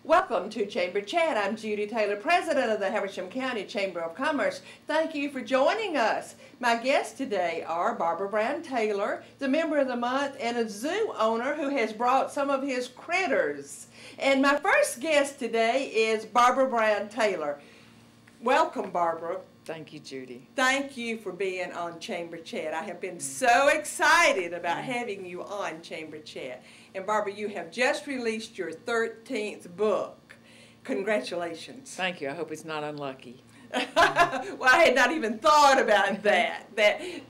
Welcome to Chamber Chat. I'm Judy Taylor, President of the Habersham County Chamber of Commerce. Thank you for joining us. My guests today are Barbara Brown Taylor, the Member of the Month, and a zoo owner who has brought some of his critters. And my first guest today is Barbara Brown Taylor. Welcome, Barbara. Thank you, Judy. Thank you for being on Chamber Chat. I have been so excited about having you on Chamber Chat. And Barbara, you have just released your 13th book. Congratulations. Thank you. I hope it's not unlucky. Well, I had not even thought about that.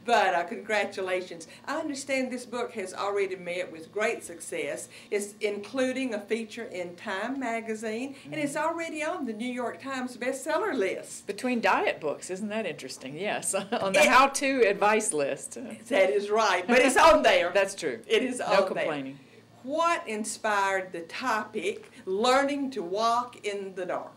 But congratulations. I understand this book has already met with great success. It's including a feature in Time magazine, and it's already on the New York Times bestseller list. Between diet books, isn't that interesting? Yes, on the how-to advice list. That is right, but it's on there. That's true. It is on there. No complaining. What inspired the topic, learning to walk in the dark?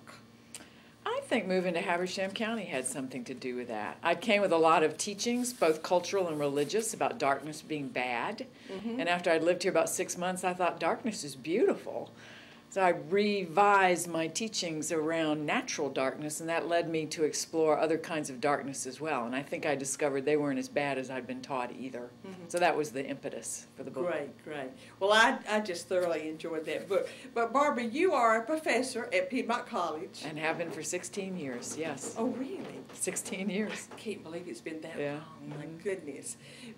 I think moving to Habersham County had something to do with that. I came with a lot of teachings, both cultural and religious, about darkness being bad. And after I'd lived here about 6 months, I thought darkness is beautiful. So I revised my teachings around natural darkness, and that led me to explore other kinds of darkness as well. And I think I discovered they weren't as bad as I'd been taught either. So that was the impetus for the book. Great, great. Well, I just thoroughly enjoyed that book. But Barbara, you are a professor at Piedmont College. And have been for 16 years, yes. Oh, really? 16 years. I can't believe it's been that Yeah. long. My goodness.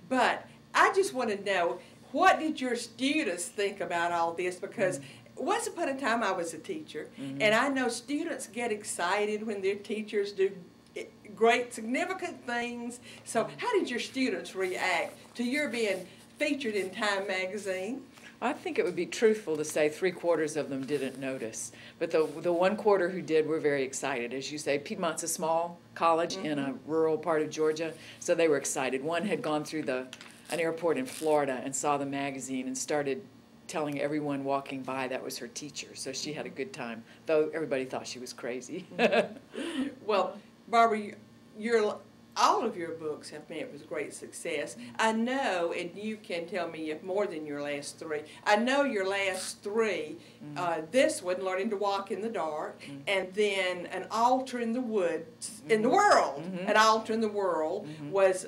But I just want to know, what did your students think about all this? Because once upon a time, I was a teacher, and I know students get excited when their teachers do great, significant things. So how did your students react to your being featured in Time magazine? I think it would be truthful to say 3/4 of them didn't notice. But the 1/4 who did were very excited. As you say, Piedmont's a small college in a rural part of Georgia, so they were excited. One had gone through an airport in Florida and saw the magazine and started telling everyone walking by that was her teacher. So she had a good time, though everybody thought she was crazy. Well, Barbara, all of your books have met with great success. I know, and you can tell me if more than your last three, I know your last three, this one, Learning to Walk in the Dark, and then An Altar in the Woods, in the World, An Altar in the World was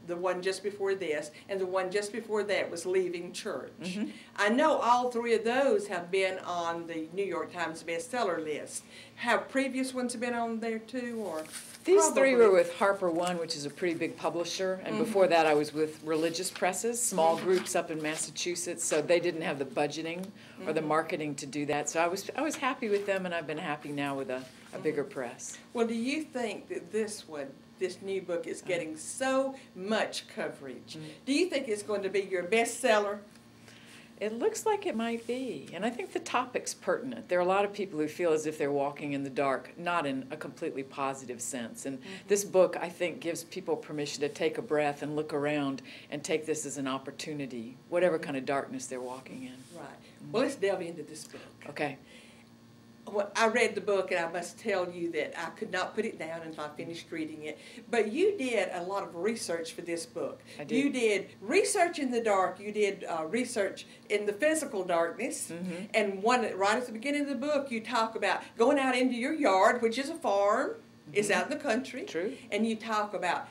the one just before this, and the one just before that was Leaving Church. I know all three of those have been on the New York Times bestseller list. Have previous ones been on there too, or? These three were with Harper One, which is a pretty big publisher, and before that I was with Religious Presses, small groups up in Massachusetts, so they didn't have the budgeting or the marketing to do that. So I was happy with them, and I've been happy now with a bigger press. Well, do you think that this new book is getting so much coverage? Do you think it's going to be your bestseller? It looks like it might be, and I think the topic's pertinent. There are a lot of people who feel as if they're walking in the dark, not in a completely positive sense. And this book, I think, gives people permission to take a breath and look around and take this as an opportunity, whatever kind of darkness they're walking in. Right. Well, let's delve into this book. Okay. Well, I read the book, and I must tell you that I could not put it down until I finished reading it. But you did a lot of research for this book. I did. You did research in the dark. You did research in the physical darkness. And right at the beginning of the book, you talk about going out into your yard, which is a farm. It's out in the country. True. And you talk about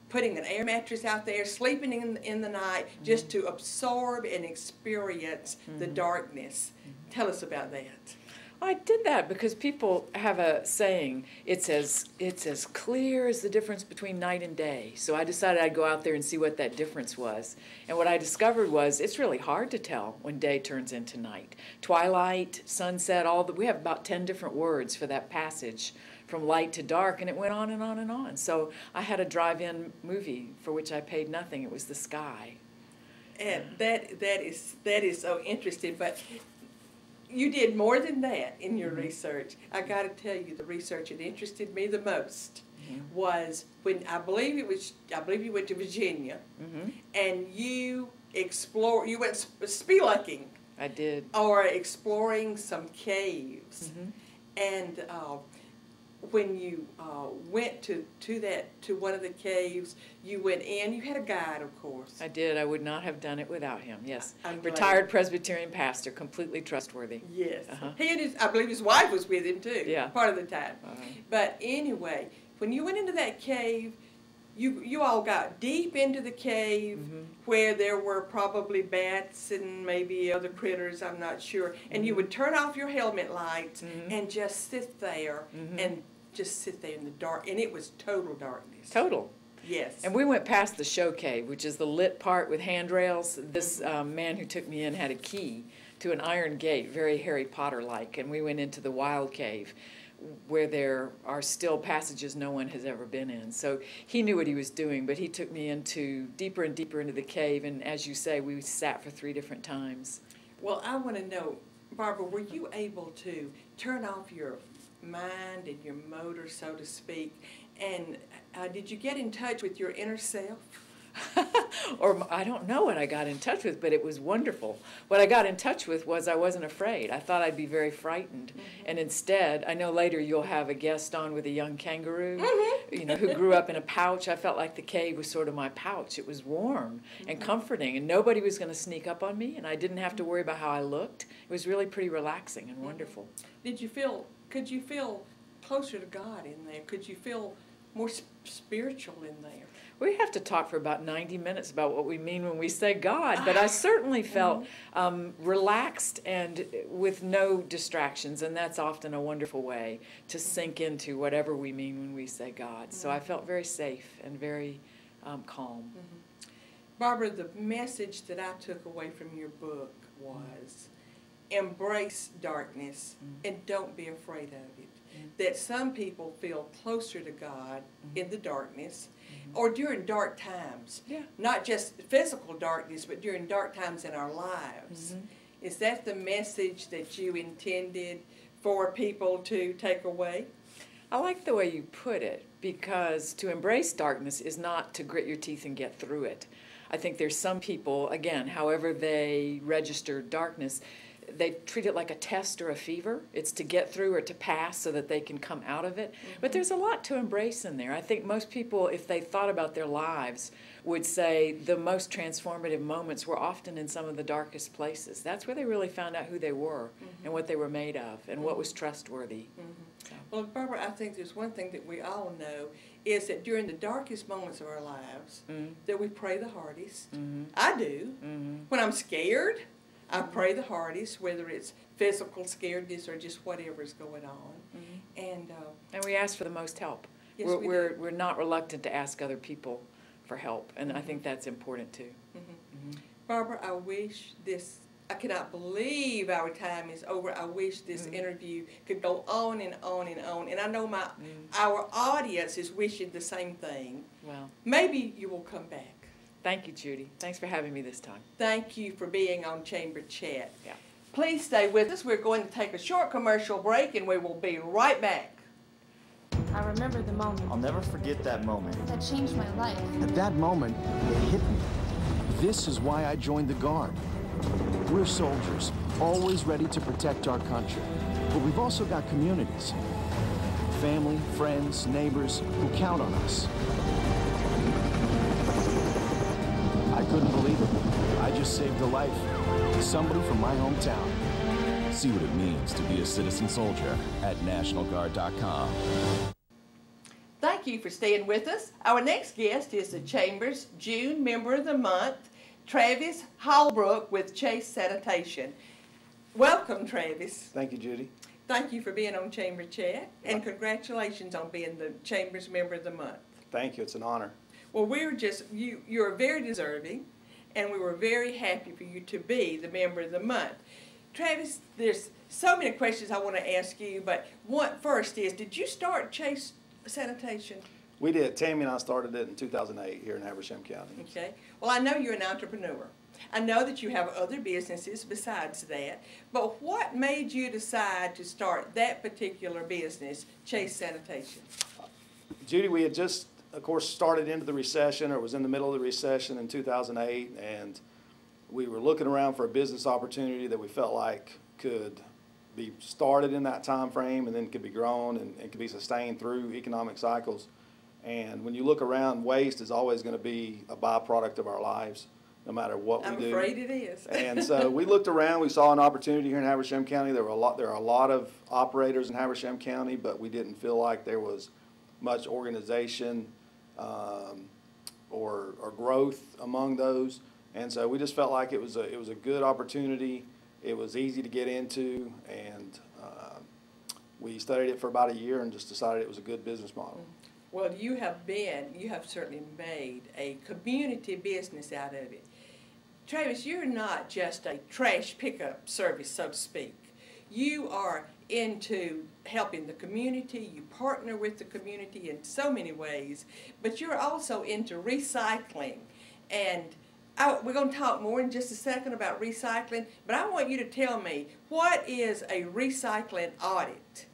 putting an air mattress out there, sleeping in the night, just to absorb and experience the darkness. Tell us about that. I did that because people have a saying, it's as clear as the difference between night and day. So I decided I'd go out there and see what that difference was. And what I discovered was it's really hard to tell when day turns into night. Twilight, sunset, we have about 10 different words for that passage from light to dark, and it went on and on and on. So I had a drive-in movie for which I paid nothing. It was The Sky. And that is so interesting, but you did more than that in your research. I got to tell you, the research that interested me the most was when I believe you went to Virginia, and you went spelunking. I did. Or exploring some caves, and when you went to one of the caves, you went in. You had a guide, of course. I did. I would not have done it without him. Yes, I'm glad. Retired Presbyterian pastor, completely trustworthy. Yes, he and I believe his wife was with him too. Yeah, part of the time. But anyway, when you went into that cave, you all got deep into the cave where there were probably bats and maybe other critters, I'm not sure. And you would turn off your helmet lights and just sit there and just sit there in the dark. And it was total darkness. Total. Yes. And we went past the show cave, which is the lit part with handrails. This man who took me in had a key to an iron gate, very Harry Potter-like. And we went into the wild cave, where there are still passages no one has ever been in. So he knew what he was doing, but he took me into deeper and deeper into the cave, and as you say, we sat for 3 different times. Well, I want to know, Barbara, were you able to turn off your mind and your motor, so to speak, and did you get in touch with your inner self? Or I don't know what I got in touch with, but it was wonderful. What I got in touch with was I wasn't afraid. I thought I'd be very frightened. And instead, I know later you'll have a guest on with a young kangaroo, you know, who grew up in a pouch. I felt like the cave was sort of my pouch. It was warm and comforting, and nobody was going to sneak up on me, and I didn't have to worry about how I looked. It was really pretty relaxing and wonderful. Could you feel closer to God in there? Could you feel more spiritual in there? We have to talk for about 90 minutes about what we mean when we say God, but I certainly felt relaxed and with no distractions, and that's often a wonderful way to sink into whatever we mean when we say God. So I felt very safe and very calm. Barbara, the message that I took away from your book was embrace darkness and don't be afraid of it. That some people feel closer to God in the darkness or during dark times. Not just physical darkness, but during dark times in our lives. Is that the message that you intended for people to take away? I like the way you put it, because to embrace darkness is not to grit your teeth and get through it. I think there's some people, again, however they register darkness, they treat it like a test or a fever. It's to get through or to pass so that they can come out of it. But there's a lot to embrace in there. I think most people, if they thought about their lives, would say the most transformative moments were often in some of the darkest places. That's where they really found out who they were and what they were made of and what was trustworthy. So. Well, Barbara, I think there's one thing that we all know is that during the darkest moments of our lives that we pray the hardest. I do. When I'm scared, I pray the hardest, whether it's physical scaredness or just whatever's going on. And we ask for the most help. Yes, we're not reluctant to ask other people for help, and I think that's important too. Barbara, I cannot believe our time is over. I wish this interview could go on and on and on. And I know our audience is wishing the same thing. Well, maybe you will come back. Thank you, Judy. Thanks for having me this time. Thank you for being on Chamber Chat. Yeah. Please stay with us. We're going to take a short commercial break, and we will be right back. I remember the moment. I'll never forget that moment. That changed my life. At that moment, it hit me. This is why I joined the Guard. We're soldiers, always ready to protect our country. But we've also got communities. Family, friends, neighbors who count on us. I couldn't believe it. I just saved the life of somebody from my hometown. See what it means to be a citizen soldier at NationalGuard.com. Thank you for staying with us. Our next guest is the Chamber's June Member of the Month, Travis Halbrook with Chase Sanitation. Welcome, Travis. Thank you, Judy. Thank you for being on Chamber Chat, and congratulations on being the Chamber's Member of the Month. Thank you. It's an honor. Well, you're very deserving, and we were very happy for you to be the Member of the Month. Travis, there's so many questions I want to ask you, but first is, did you start Chase Sanitation? We did. Tammy and I started it in 2008 here in Habersham County. Okay. Well, I know you're an entrepreneur. I know that you have other businesses besides that, but what made you decide to start that particular business, Chase Sanitation? Judy, we had just, of course, started into the recession, or was in the middle of the recession in 2008, and we were looking around for a business opportunity that we felt like could be started in that time frame and then could be grown and could be sustained through economic cycles. And when you look around, waste is always going to be a byproduct of our lives, no matter what we do. I'm afraid it is. And so we looked around, we saw an opportunity here in Habersham County. There are a lot of operators in Habersham County, but we didn't feel like there was much organization or growth among those. And so we just felt like it was a good opportunity. It was easy to get into, and we studied it for about a year and just decided it was a good business model. Well, you have certainly made a community business out of it. Travis, you're not just a trash pickup service, so to speak. You are into helping the community. You partner with the community in so many ways, but you're also into recycling. And we're going to talk more in just a second about recycling, but I want you to tell me, what is a recycling audit?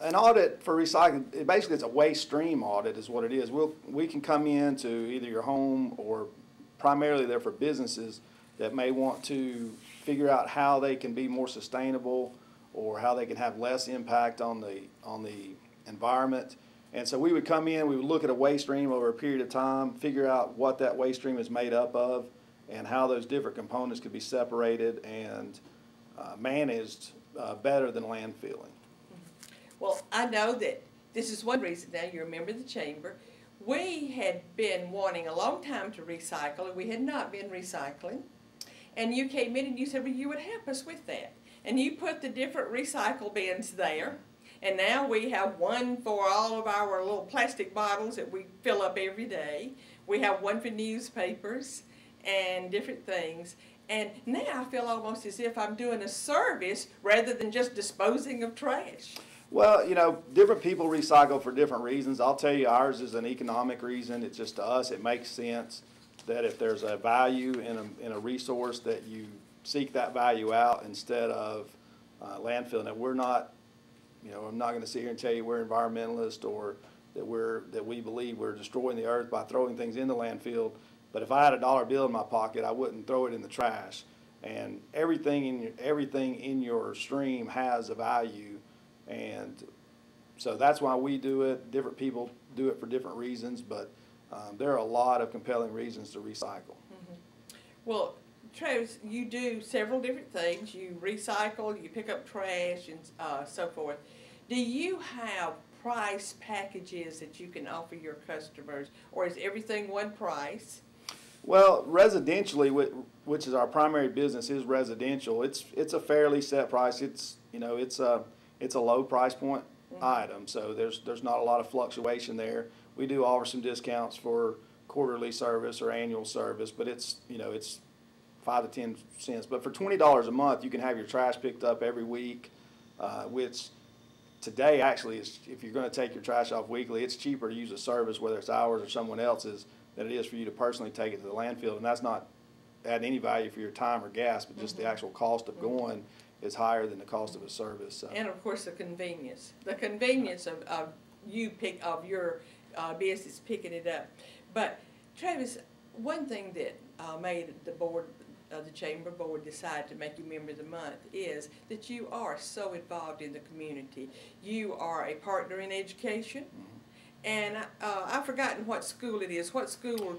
An audit for recycling, basically it's a waste stream audit is what it is. We can come into either your home, or primarily they're for businesses that may want to figure out how they can be more sustainable or how they can have less impact on the environment. And so we would come in, we would look at a waste stream over a period of time, figure out what that waste stream is made up of and how those different components could be separated and managed better than landfilling. Well, I know that this is one reason now you're a member of the chamber. We had been wanting a long time to recycle, and we had not been recycling. And you came in and you said, well, you would help us with that. And you put the different recycle bins there. And now we have one for all of our little plastic bottles that we fill up every day. We have one for newspapers and different things. And now I feel almost as if I'm doing a service rather than just disposing of trash. Well, you know, different people recycle for different reasons. I'll tell you, ours is an economic reason. It's just, to us, it makes sense that if there's a value in a resource, that you seek that value out instead of landfilling it. We're not, you know, I'm not going to sit here and tell you we're environmentalists or that we believe we're destroying the earth by throwing things in the landfill. But if I had a dollar bill in my pocket, I wouldn't throw it in the trash. And everything in your stream has a value. And so that's why we do it. Different people do it for different reasons, but there are a lot of compelling reasons to recycle. Mm-hmm. Well, Travis, you do several different things. You recycle, you pick up trash, and so forth. Do you have price packages that you can offer your customers, or is everything one price? Well, residentially, which is our primary business, is residential. It's a fairly set price. It's a low price point item, so there's not a lot of fluctuation there. We do offer some discounts for quarterly service or annual service, but it's 5 to 10 cents. But for $20 a month, you can have your trash picked up every week, which today actually is, if you're going to take your trash off weekly, it's cheaper to use a service, whether it's ours or someone else's, than it is for you to personally take it to the landfill. And that's not adding any value for your time or gas, but just the actual cost of going is higher than the cost of a service. So. And of course the convenience of your business picking it up. But Travis, one thing that made the board, the chamber board, decide to make you member of the month is that you are so involved in the community. You are a partner in education, and I've forgotten what school it is. What school?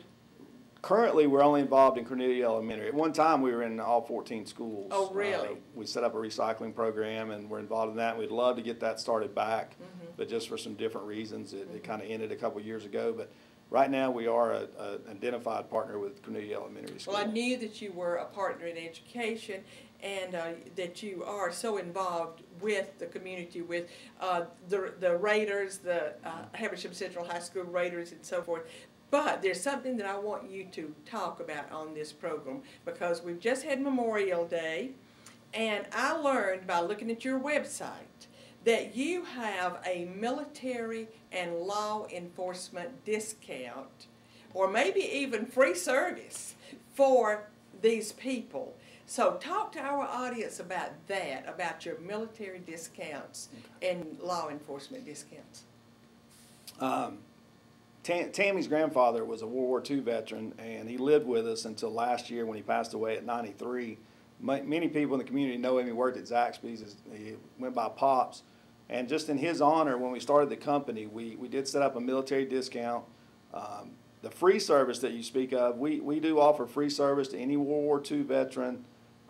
Currently, we're only involved in Cornelia Elementary. At one time, we were in all 14 schools. Oh, really? We set up a recycling program, and we're involved in that. We'd love to get that started back, but just for some different reasons, it kind of ended a couple of years ago. But right now, we are an identified partner with Cornelia Elementary School. Well, I knew that you were a partner in education, and that you are so involved with the community, with the Raiders, the Habersham Central High School Raiders, and so forth. But there's something that I want you to talk about on this program, because we've just had Memorial Day, and I learned by looking at your website that you have a military and law enforcement discount, or maybe even free service for these people. So talk to our audience about that, about your military discounts and law enforcement discounts. Tammy's grandfather was a World War II veteran, and he lived with us until last year when he passed away at 93. Many people in the community know him. He worked at Zaxby's. He went by Pops. And just in his honor, when we started the company, we did set up a military discount. The free service that you speak of, we do offer free service to any World War II veteran.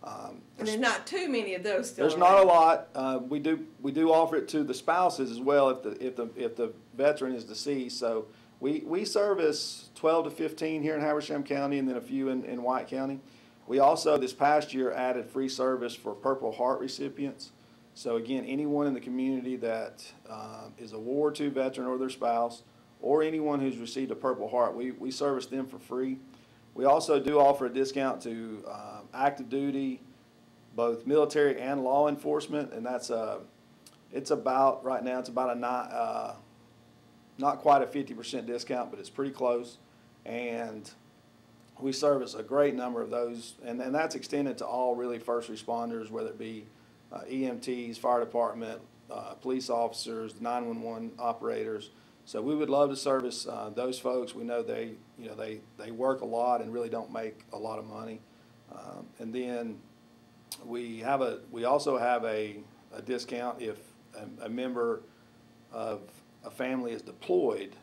And there's not too many of those still There's not a lot. We do offer it to the spouses as well if the veteran is deceased. So we service 12 to 15 here in Habersham County, and then a few in White County. We also this past year added free service for Purple Heart recipients. So again, anyone in the community that is a World War II veteran or their spouse, or anyone who's received a Purple Heart, we service them for free. We also do offer a discount to active duty, both military and law enforcement, and that's it's about right now it's about a not quite a 50% discount, but it's pretty close, and we service a great number of those, and that's extended to all really first responders, whether it be EMTs, fire department, police officers, 911 operators. So we would love to service those folks. We know they work a lot and really don't make a lot of money. And then we also have a discount if a member of a family is deployed.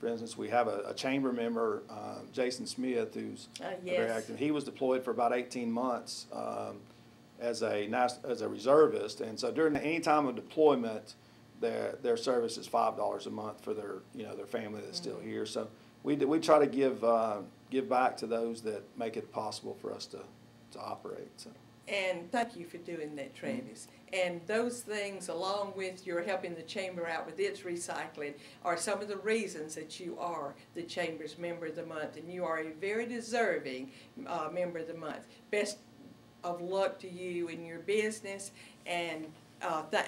For instance, we have a chamber member, Jason Smith, who's very active. He was deployed for about 18 months as a reservist, and so during any time of deployment, their service is $5 a month for their family that's still here. So we try to give back to those that make it possible for us to operate. So. And thank you for doing that, Travis. And those things, along with your helping the Chamber out with its recycling, are some of the reasons that you are the Chamber's Member of the Month, and you are a very deserving Member of the Month. Best of luck to you in your business, and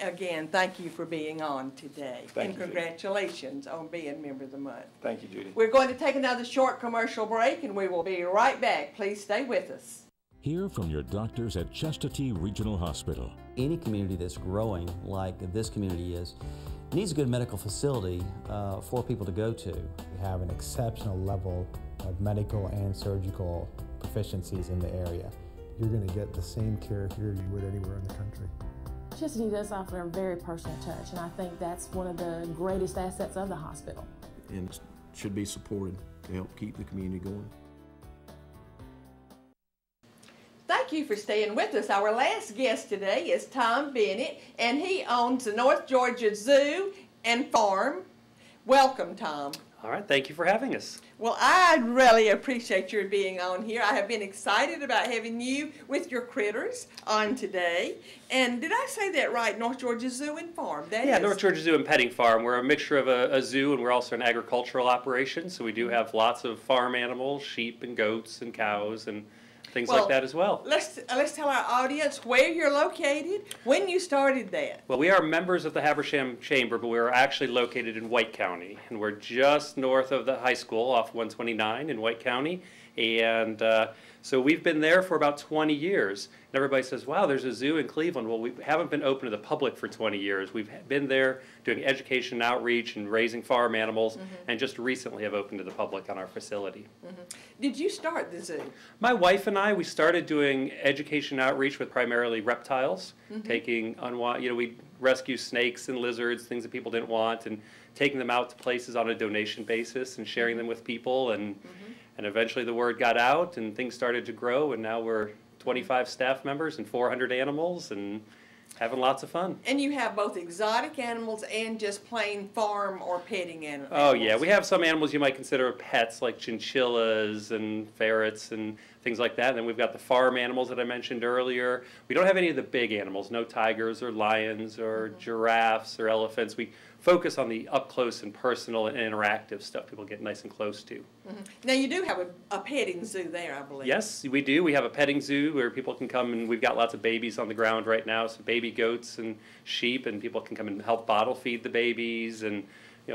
again, thank you for being on today. Thank you, congratulations on being Member of the Month. Thank you, Judy. We're going to take another short commercial break, and we will be right back. Please stay with us. Hear from your doctors at Chestatee Regional Hospital. Any community that's growing like this community is needs a good medical facility for people to go to. We have an exceptional level of medical and surgical proficiencies in the area. You're going to get the same care here you would anywhere in the country. Chestatee does offer a very personal touch, and I think that's one of the greatest assets of the hospital. And it should be supported to help keep the community going. Thank you for staying with us. Our last guest today is Tom Bennett, and he owns the North Georgia Zoo and Farm. Welcome, Tom. All right, thank you for having us. Well, I really appreciate your being on here. I have been excited about having you with your critters on today. And did I say that right, North Georgia Zoo and Farm? Yeah, North Georgia Zoo and Petting Farm. We're a mixture of a zoo, and we're also an agricultural operation. So we do have lots of farm animals, sheep and goats and cows and things like that as well. Let's tell our audience where you're located, when you started that. Well, we are members of the Habersham Chamber, but we're actually located in White County, and we're just north of the high school off 129 in White County, and so we've been there for about 20 years. And everybody says, wow, there's a zoo in Cleveland. Well, we haven't been open to the public for 20 years. We've been there doing education and outreach and raising farm animals, and just recently have opened to the public on our facility. Did you start the zoo? My wife and I, we started doing education outreach with primarily reptiles, taking we rescue snakes and lizards, things that people didn't want, and taking them out to places on a donation basis and sharing them with people, and eventually the word got out and things started to grow, and now we're 25 staff members and 400 animals and having lots of fun. And you have both exotic animals and just plain farm or petting animals. Oh yeah, we have some animals you might consider pets, like chinchillas and ferrets and things like that. And then we've got the farm animals that I mentioned earlier. We don't have any of the big animals, no tigers or lions or giraffes or elephants. We focus on the up close and personal and interactive stuff people get nice and close to. Now you do have a petting zoo there, I believe. Yes, we do. We have a petting zoo where people can come, and we've got lots of babies on the ground right now, so baby goats and sheep, and people can come and help bottle feed the babies and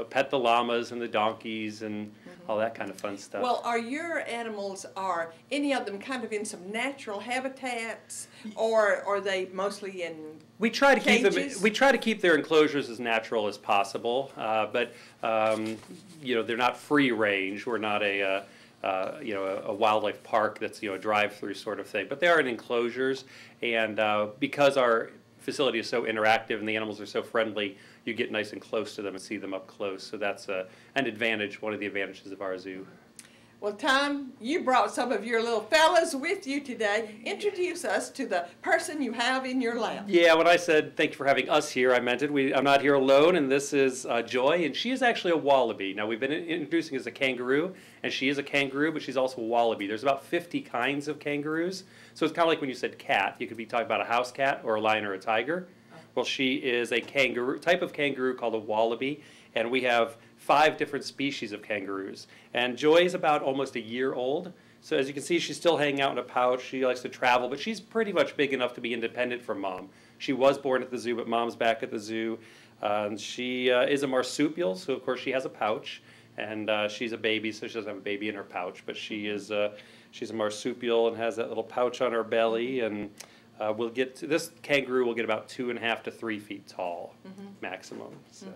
pet the llamas and the donkeys and all that kind of fun stuff. Well, are your animals, are any of them kind of in some natural habitats, or are they mostly in We try to cages? keep them. We try to keep their enclosures as natural as possible, but they're not free range. We're not a a wildlife park that's a drive-through sort of thing. But they are in enclosures, and because our facility is so interactive and the animals are so friendly, you get nice and close to them and see them up close. So that's an advantage, one of the advantages of our zoo. Well, Tom, you brought some of your little fellas with you today. Introduce us to the person you have in your lap. Yeah, when I said thank you for having us here, I meant it. I'm not here alone, and this is Joy, and she is actually a wallaby. Now, we've been introducing her as a kangaroo, and she is a kangaroo, but she's also a wallaby. There's about 50 kinds of kangaroos, so it's kind of like when you said cat. You could be talking about a house cat or a lion or a tiger. Well, she is a type of kangaroo called a wallaby, and we have 5 different species of kangaroos. And Joy is about almost a year old. So as you can see, she's still hanging out in a pouch. She likes to travel, but she's pretty much big enough to be independent from mom. She was born at the zoo, but mom's back at the zoo. She is a marsupial, so of course she has a pouch. And she's a baby, so she doesn't have a baby in her pouch. But she is she's a marsupial and has that little pouch on her belly. And we'll get to this kangaroo will get about 2.5 to 3 feet tall, maximum. So.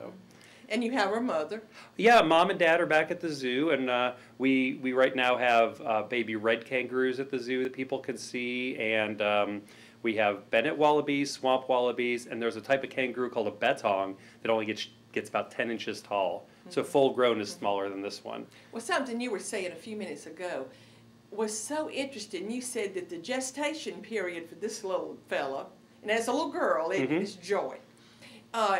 And you have her mother. Yeah, mom and dad are back at the zoo, and we right now have baby red kangaroos at the zoo that people can see, and we have Bennett wallabies, swamp wallabies, and there's a type of kangaroo called a betong that only gets about 10 inches tall. So full grown is smaller than this one. Well, something you were saying a few minutes ago was so interesting. You said that the gestation period for this little fella, and as a little girl, it is Joy,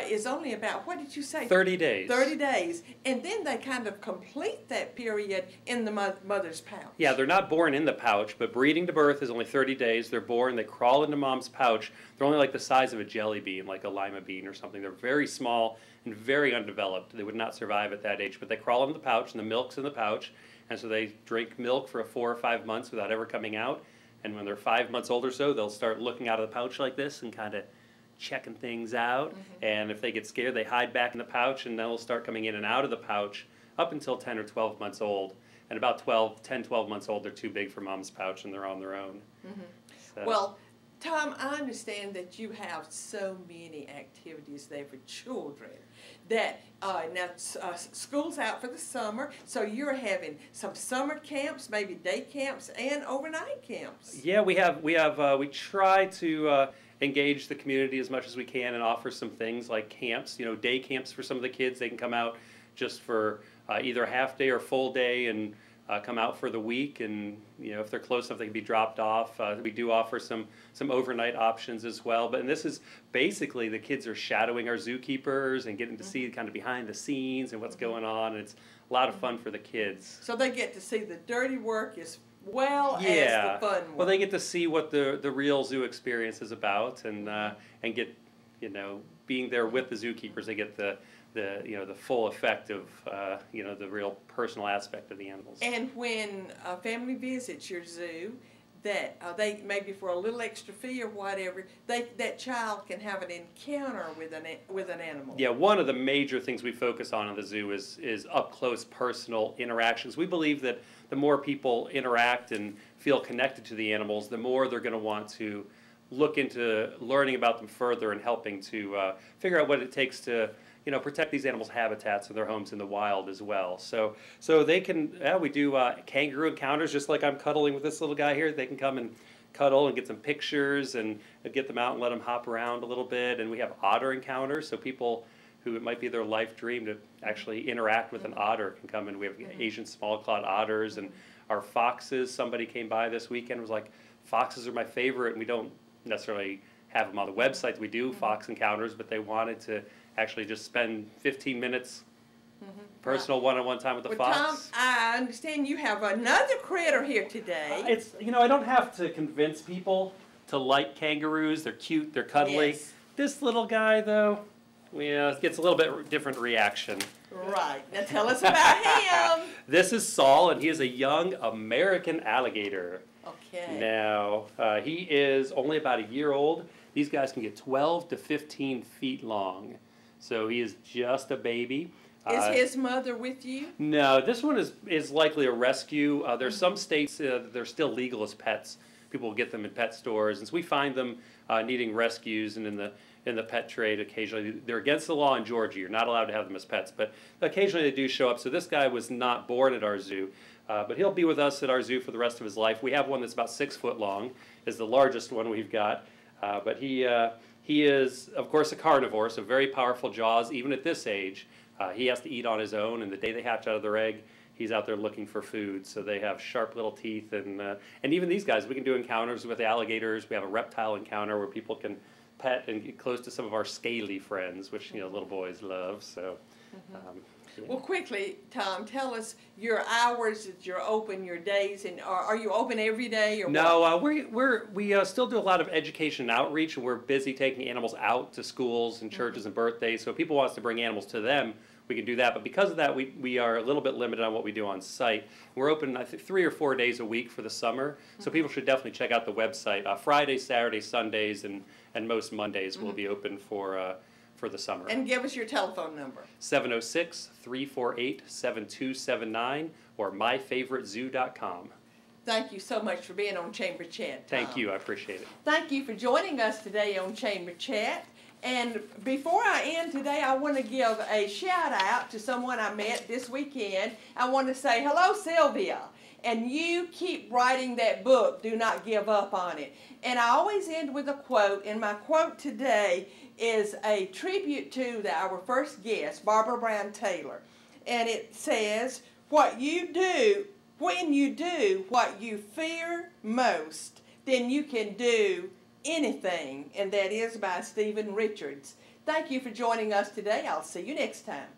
is only about, what did you say? 30 days. 30 days. And then they kind of complete that period in the mother's pouch. Yeah, they're not born in the pouch, but breeding to birth is only 30 days. They're born, they crawl into mom's pouch. They're only like the size of a jelly bean, like a lima bean or something. They're very small and very undeveloped. They would not survive at that age, but they crawl into the pouch, and the milk's in the pouch. And so they drink milk for 4 or 5 months without ever coming out. And when they're 5 months old or so, they'll start looking out of the pouch like this and kind of checking things out. And if they get scared, they hide back in the pouch, and then they'll start coming in and out of the pouch up until 10 or 12 months old. And about 10, 12 months old, they're too big for mom's pouch, and they're on their own. So. Well, Tom, I understand that you have so many activities there for children that now school's out for the summer, so you're having some summer camps, maybe day camps, and overnight camps. Yeah, we try to engage the community as much as we can and offer some things like camps, day camps for some of the kids. They can come out just for either a half day or full day and come out for the week, and if they're close enough, they can be dropped off. We do offer some overnight options as well. But this is basically the kids are shadowing our zookeepers and getting to see kind of behind the scenes and what's going on. And it's a lot of fun for the kids. So they get to see the dirty work as well as the fun work. Well, they get to see what the real zoo experience is about, and get being there with the zookeepers, they get the full effect of the real personal aspect of the animals. And when a family visits your zoo, that they maybe for a little extra fee or whatever, that child can have an encounter with an animal. Yeah, one of the major things we focus on in the zoo is up close personal interactions. We believe that the more people interact and feel connected to the animals, the more they're going to want to look into learning about them further and helping to figure out what it takes to protect these animals' habitats and their homes in the wild as well. So they can, we do kangaroo encounters, just like I'm cuddling with this little guy here. They can come and cuddle and get some pictures and get them out and let them hop around a little bit. And we have otter encounters, so people who it might be their life dream to actually interact with an otter can come in. We have Asian small-clawed otters and our foxes. Somebody came by this weekend and was like, foxes are my favorite, and we don't necessarily have them on the website. We do fox encounters, but they wanted to actually just spend 15 minutes personal one-on-one time with the fox. Tom, I understand you have another critter here today. It's I don't have to convince people to like kangaroos. They're cute, they're cuddly. Yes. This little guy, though, it gets a little bit different reaction. Right. Now tell us about him. This is Saul, and he is a young American alligator. Okay. Now, he is only about a year old. These guys can get 12 to 15 feet long. So he is just a baby. Is his mother with you? No, this one is likely a rescue. There's some states that they're still legal as pets. People will get them in pet stores, and so we find them needing rescues and in the pet trade occasionally. They're against the law in Georgia. You're not allowed to have them as pets, but occasionally they do show up. So this guy was not born at our zoo. But he'll be with us at our zoo for the rest of his life. We have one that's about 6 foot long, is the largest one we've got. But he is, of course, a carnivore, so very powerful jaws, even at this age. He has to eat on his own, and the day they hatch out of their egg, he's out there looking for food. So they have sharp little teeth, and even these guys, we can do encounters with the alligators. We have a reptile encounter where people can pet and get close to some of our scaly friends, which little boys love. So. Yeah. Well, quickly, Tom, tell us your hours that you're open, your days, and are you open every day? Or no, what? we still do a lot of education and outreach, and we're busy taking animals out to schools and churches and birthdays. So if people want us to bring animals to them, we can do that. But because of that, we are a little bit limited on what we do on site. We're open, I think, 3 or 4 days a week for the summer. So people should definitely check out the website. Fridays, Saturdays, Sundays, and most Mondays will be open for the summer. And give us your telephone number. 706-348-7279 or myfavoritezoo.com. Thank you so much for being on Chamber Chat, Tom. Thank you. I appreciate it. Thank you for joining us today on Chamber Chat. And before I end today, I want to give a shout out to someone I met this weekend. I want to say, hello, Sylvia. And you keep writing that book. Do not give up on it. And I always end with a quote. And my quote today is a tribute to our first guest, Barbara Brown Taylor. And it says, when you do what you fear most, then you can do anything. And that is by Stephen Richards. Thank you for joining us today. I'll see you next time.